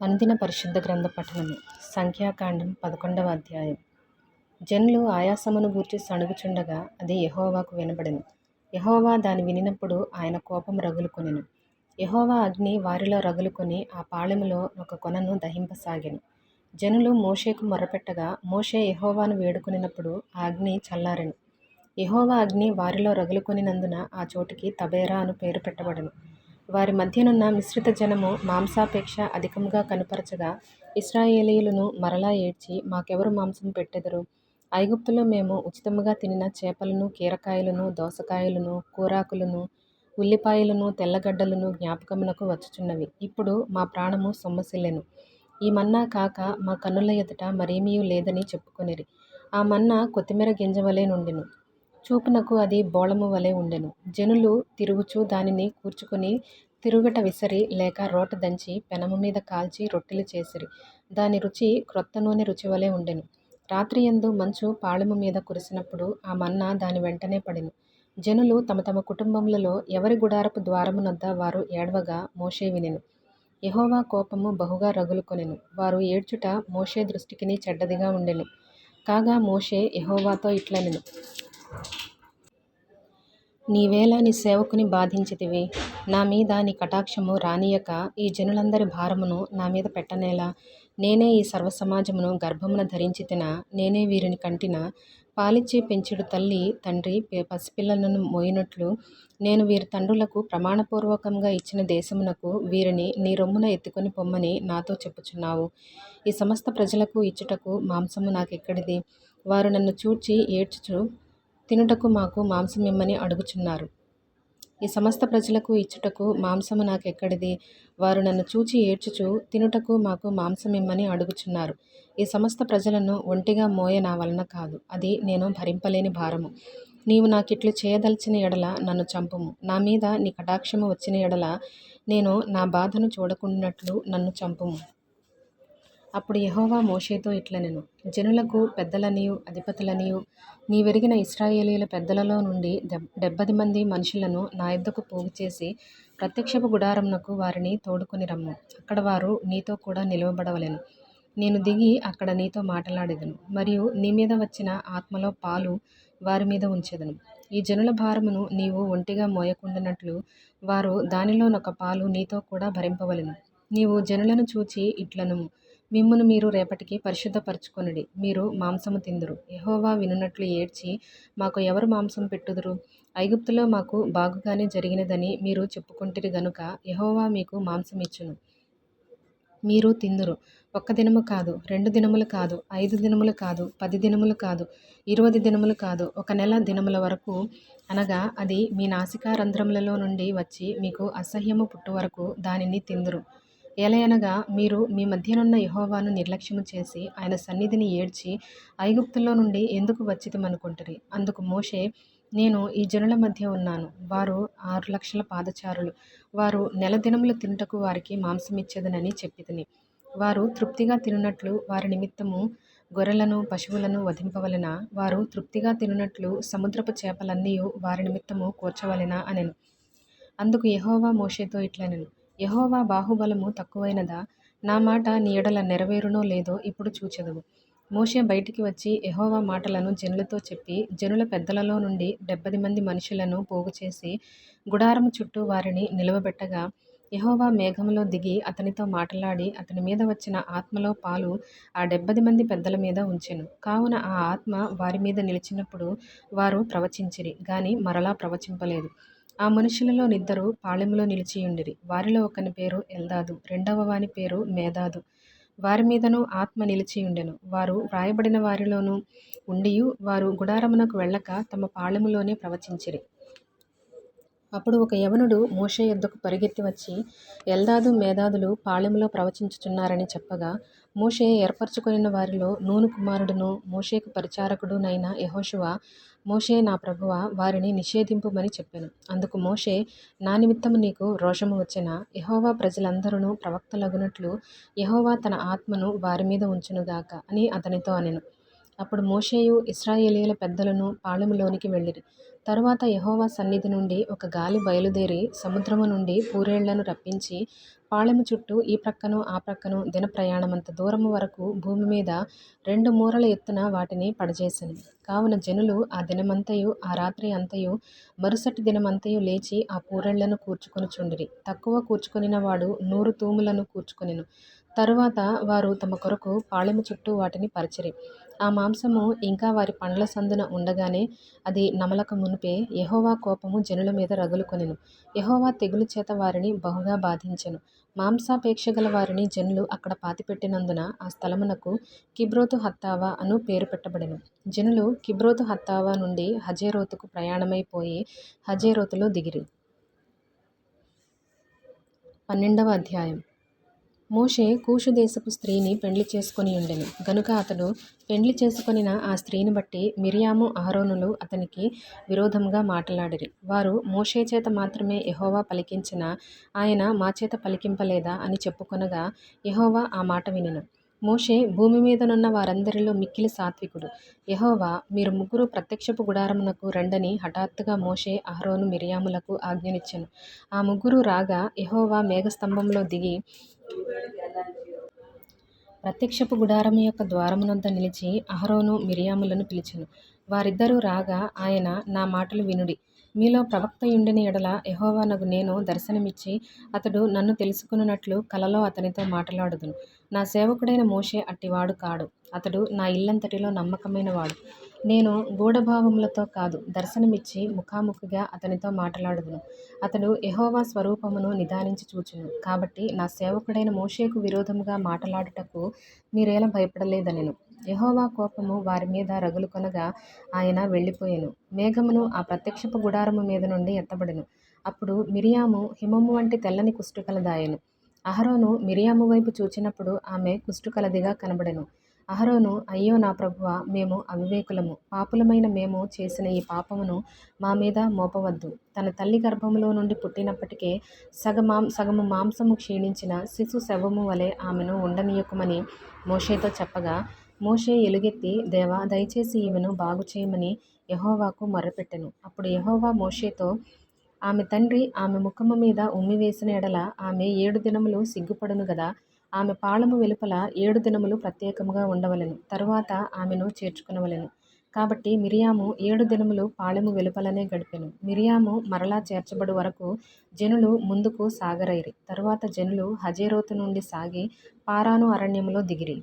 అనుదిన పరిశుద్ధ గ్రంథ పఠనము. సంఖ్యాకాండం 11వ అధ్యాయం. జనులు ఆయాసమును గూర్చి సణుగుచుండగా అది యెహోవాకు వినబడెను. యెహోవా దాని వినినప్పుడు ఆయన కోపం రగులుకొనెను. యెహోవా అగ్ని వారిలో రగులుకొని ఆ పాళెములో ఒక కొనను దహింపసాగెను. జనులు మోషేకు మొర్రపెట్టగా మోషే యెహోవాను వేడుకొనినప్పుడు ఆ అగ్ని చల్లారెను. యెహోవా అగ్ని వారిలో రగులుకొనినందున ఆ చోటికి తబేరా అను పేరు పెట్టబడెను. వారి మధ్యనున్న మిశ్రిత జనము మాంసాపేక్ష అధికముగా కనుపరచగా ఇశ్రాయేలీయులను మరలా ఏడ్చి, మాకెవరు మాంసము పెట్టెదరు? ఐగుప్తులో మేము ఉచితముగా తినిన చేపలను, కీరకాయలను, దోసకాయలను, కూరాకులను, ఉల్లిపాయలను, తెల్లగడ్డలను జ్ఞాపకమునకు వచ్చుచున్నవి. ఇప్పుడు మా ప్రాణము సొమ్మసిల్లెను. ఈ మన్నా కాక మా కన్నుల ఎదుట మరేమీయూ లేదని చెప్పుకొనిరి. ఆ మన్నా కొత్తిమీర గింజవలె నుండెను. చూపునకు అది బోళము వలె ఉండెను. జనులు తిరుగుచూ దానిని కూర్చుకొని తిరుగట విసరి లేక రోట దంచి పెనము మీద కాల్చి రొట్టెలు చేసిరి. దాని రుచి క్రొత్త నూనె రుచివలె ఉండెను. రాత్రియందు మంచు పాళెము మీద కురిసినప్పుడు ఆ మన్నా దాని వెంటనే పడెను. జనులు తమ తమ కుటుంబములలో ఎవరి గుడారపు ద్వారమునొద్ద వారు ఏడ్వగా మోషే వినెను. యెహోవా కోపము బహుగా రగులుకొనెను. వారు ఏడ్చుట మోషే దృష్టికిని చెడ్డదిగా ఉండెను. కాగా మోషే యెహోవాతో ఇట్లనెను. నీవేళ నీ సేవకుని బాధించితివి? నా మీద నీ కటాక్షము రానియక ఈ జనులందరి భారమును నా మీద పెట్టనేలా? నేనే ఈ సర్వసమాజమును గర్భమున ధరించితినా? నేనే వీరిని కంటినా? పాలిచ్చి పెంచుడు తల్లి తండ్రి పసిపిల్లలను మోయునట్లు నేను వీరి తండ్రులకు ప్రమాణపూర్వకంగా ఇచ్చిన దేశమునకు వీరిని నీ రొమ్మున ఎత్తుకొని పొమ్మని నాతో చెప్పుచున్నావు. ఈ సమస్త ప్రజలకు ఇచ్చుటకు మాంసము నాకెక్కడిది? వారు నన్ను చూచి ఏడ్చుచు తినుటకు మాకు మాంసమిమ్మని అడుగుచున్నారు. ఈ సమస్త ప్రజలకు ఇచ్చుటకు మాంసము నాకెక్కడిది? వారు నన్ను చూచి ఏడ్చుచు తినుటకు మాకు మాంసమిమ్మని అడుగుచున్నారు. ఈ సమస్త ప్రజలను ఒంటిగా మోయ నా వలన కాదు. అది నేను భరింపలేని భారము. నీవు నాకిట్లు చేయదలచిన ఎడల నన్ను చంపుము. నా మీద నీ కటాక్షము వచ్చిన ఎడల నేను నా బాధను చూడకుండునట్లు నన్ను చంపుము. అప్పుడు యెహోవా మోషేతో ఇట్లనెను. జనులకు పెద్దలనియు అధిపతులనియు నీవెరిగిన ఇశ్రాయేలీయుల పెద్దలలో నుండి 70 మంది మనుషులను నా యొద్దకు పోగుచేసి ప్రత్యక్షపు గుడారమునకు వారిని తోడుకొని రమ్ము. అక్కడ వారు నీతో కూడా నిలువబడవలెను. నేను దిగి అక్కడ నీతో మాటలాడెదను. మరియు నీ మీద వచ్చిన ఆత్మలో పాలు వారి మీద ఉంచెదను. ఈ జనుల భారమును నీవు ఒంటిగా మోయకుండునట్లు వారు దానిలోనొక పాలు నీతో కూడా భరింపవలెను. నీవు జనులను చూచి ఇట్లనుము. మిమ్మును మీరు రేపటికి పరిశుద్ధపరచుకొనుడి. మీరు మాంసము తిందురు. యెహోవా వినునట్లు ఏడ్చి, మాకు ఎవరు మాంసము పెట్టుదురు? ఐగుప్తులో మాకు బాగుగానే జరిగినదని మీరు చెప్పుకొంటిరి గనుక యెహోవా మీకు మాంసమిచ్చును. మీరు తిందురు. 1 దినము కాదు, 2 దినములు కాదు, 5 దినములు కాదు, 10 దినములు కాదు, 20 దినములు కాదు, 1 నెల దినముల వరకు, అనగా అది మీ నాసికారంధ్రములలో నుండి వచ్చి మీకు అసహ్యము పుట్టు వరకు దానిని తిందురు. ఏలయనగా మీరు మీ మధ్యనున్న యెహోవాను నిర్లక్ష్యము చేసి ఆయన సన్నిధిని ఏడ్చి ఐగుప్తులో నుండి ఎందుకు వచ్చితిమనుకొంటిరి? అందుకు మోషే, నేను ఈ జనుల మధ్య ఉన్నాను. వారు 6 లక్షల పాదచారులు. వారు నెల దినములు తినుటకు వారికి మాంసమిచ్చెదనని చెప్పితిని. వారు తృప్తిగా తినునట్లు వారి నిమిత్తము గొర్రెలను పశువులను వధింపవలెనా? వారు తృప్తిగా తినునట్లు సముద్రపు చేపలన్నీయు వారి నిమిత్తము కూర్చవలెనా అనెను. అందుకు యెహోవా మోషేతో ఇట్లనెను. యెహోవా బాహుబలము తక్కువైనదా? నా మాట నీ ఎడల నెరవేరునో లేదో ఇప్పుడు చూచెదవు. మోషే బయటికి వచ్చి యెహోవా మాటలను జనులతో చెప్పి జనుల పెద్దలలో నుండి 70 మంది మనుషులను పోగుచేసి గుడారము చుట్టూ వారిని నిలువబెట్టగా యెహోవా మేఘములో దిగి అతనితో మాటలాడి అతని మీద వచ్చిన ఆత్మలో పాలు ఆ 70 మంది పెద్దల మీద ఉంచెను. కావున ఆ ఆత్మ వారి మీద నిలిచినప్పుడు వారు ప్రవచించిరి గాని మరలా ప్రవచింపలేదు. ఆ మనుషులలో నిద్దరు పాళెములో నిలిచియుండిరి. వారిలో ఒకని పేరు ఎల్దాదు, రెండవ వాని పేరు మేదాదు. వారి మీదను ఆత్మ నిలిచియుండెను. వారు వ్రాయబడిన వారిలోనూ ఉండియు వారు గుడారమునకు వెళ్ళక తమ పాళెములోనే ప్రవచించిరి. అప్పుడు ఒక యవనుడు మోషే యొద్దకు పరిగెత్తి వచ్చి ఎల్దాదు మేదాదులు పాళెములో ప్రవచించుచున్నారని చెప్పగా మోషే ఏర్పరచుకొనిన వారిలో నూను కుమారుడును మోషేకు పరిచారకుడునైన యెహోషువ, మోషే నా ప్రభువా, వారిని నిషేధింపుమని చెప్పెను. అందుకు మోషే, నా నిమిత్తము నీకు రోషము వచ్చెనా? యెహోవా ప్రజలందరును ప్రవక్తలగునట్లు యెహోవా తన ఆత్మను వారి మీద ఉంచునుగాక అని అతనితో అనెను. అప్పుడు మోషేయు ఇశ్రాయేలీయుల పెద్దలను పాళెములోనికి వెళ్ళిరి. తరువాత యెహోవా సన్నిధి నుండి ఒక గాలి బయలుదేరి సముద్రము నుండి పూరేళ్లను రప్పించి పాళెము చుట్టూ ఈ ప్రక్కను ఆ ప్రక్కను దిన ప్రయాణమంత దూరము వరకు భూమి మీద 2 మూరల ఎత్తున వాటిని పడజేసెను. కావున జనులు ఆ దినమంతయు ఆ రాత్రి అంతయు మరుసటి దినమంతయు లేచి ఆ పూరేళ్లను కూర్చుకొనుచుండిరి. తక్కువ కూర్చుకొనిన వాడు 100 తూములను కూర్చుకొనెను. తరువాత వారు తమ కొరకు పాళెము చుట్టూ వాటిని పరిచిరి. ఆ మాంసము ఇంకా వారి పండ్ల సందున ఉండగానే అది నమలక మునుపే యెహోవా కోపము జనుల మీద రగులుకొనెను. యెహోవా తెగులు చేత వారిని బహుగా బాధించెను. మాంసాపేక్షగల వారిని జనులు అక్కడ పాతిపెట్టినందున ఆ స్థలమునకు కిబ్రోతు హత్తావా అను పేరు పెట్టబడెను. జనులు కిబ్రోతు హత్తావా నుండి హజేరోతుకు ప్రయాణమై పోయి హజేరోతులో దిగిరి. 12వ అధ్యాయం. మోషే కూషు దేశపు స్త్రీని పెండ్లి చేసుకొనియుండెను గనుక అతడు పెండ్లి చేసుకొనిన ఆ స్త్రీని బట్టి మిర్యాము అహరోనులు అతనికి విరోధముగా మాటలాడిరి. వారు మోషే చేత మాత్రమే యెహోవా పలికించిన ఆయన మా చేత పలికింపలేదా అని చెప్పుకొనగా యెహోవా ఆ మాట వినెను. మోషే భూమి మీదనున్న వారందరిలో మిక్కిలి సాత్వికుడు. యెహోవా మీరు ముగ్గురు ప్రత్యక్షపు గుడారమునకు రండని హఠాత్తుగా మోషే అహరోను మిర్యాములకు ఆజ్ఞనిచ్చెను. ఆ ముగ్గురు రాగా యెహోవా మేఘస్తంభంలో దిగి ప్రత్యక్షపు గుడారము యొక్క ద్వారమునొద్ద నిలిచి అహరోను మిర్యాములను పిలిచెను. వారిద్దరూ రాగా ఆయన నా మాటలు వినుడి. మీలో ప్రవక్తయుండిన ఎడల యెహోవానగు నేను దర్శనమిచ్చి అతడు నన్ను తెలుసుకొనున్నట్లు కలలో అతనితో మాటలాడుదును. నా సేవకుడైన మోషే అట్టివాడు కాడు. అతడు నా ఇల్లంతటిలో నమ్మకమైన వాడు. నేను గూఢభావములతో కాదు దర్శనమిచ్చి ముఖాముఖిగా అతనితో మాటలాడుదును. అతడు యెహోవా స్వరూపమును నిదానించి చూచును. కాబట్టి నా సేవకుడైన మోషేకు విరోధముగా మాటలాడుటకు మీరేల భయపడలేదనెను. యెహోవా కోపము వారి మీద రగులుకొనగా ఆయన వెళ్ళిపోయెను. మేఘమును ఆ ప్రత్యక్షపు గుడారము మీద నుండి ఎత్తబడెను. అప్పుడు మిర్యాము హిమము వంటి తెల్లని కుష్టుకలదాయెను. అహరోను మిర్యాము వైపు చూచినప్పుడు ఆమె కుష్టుకలదిగా కనబడెను. అహరోను అయ్యో నా ప్రభువా, మేము అవివేకులము, పాపులమైన మేము చేసిన ఈ పాపమును మా మీద మోపవద్దు. తన తల్లి గర్భములో నుండి పుట్టినప్పటికే సగము మాంసము క్షీణించిన శిశు శవము వలె ఆమెను ఉండనీయకుమని మోషేతో చెప్పగా మోషే ఎలుగెత్తి దేవా దయచేసి ఈమెను బాగుచేయమని యెహోవాకు మొర్రపెట్టెను. అప్పుడు యెహోవా మోషేతో ఆమె తండ్రి ఆమె ముఖము మీద ఉమ్మివేసిన ఎడల ఆమె 7 దినములు సిగ్గుపడును గదా. ఆమె పాళెము వెలుపల 7 దినములు ప్రత్యేకముగా ఉండవలెను. తరువాత ఆమెను చేర్చుకొనవలెను. కాబట్టి మిర్యాము 7 దినములు పాళెము వెలుపలనే గడిపెను. మిర్యాము మరలా చేర్చబడు వరకు జనులు ముందుకు సాగరైరి. తరువాత జనులు హజేరోతు నుండి సాగి పారాను అరణ్యములో దిగిరి.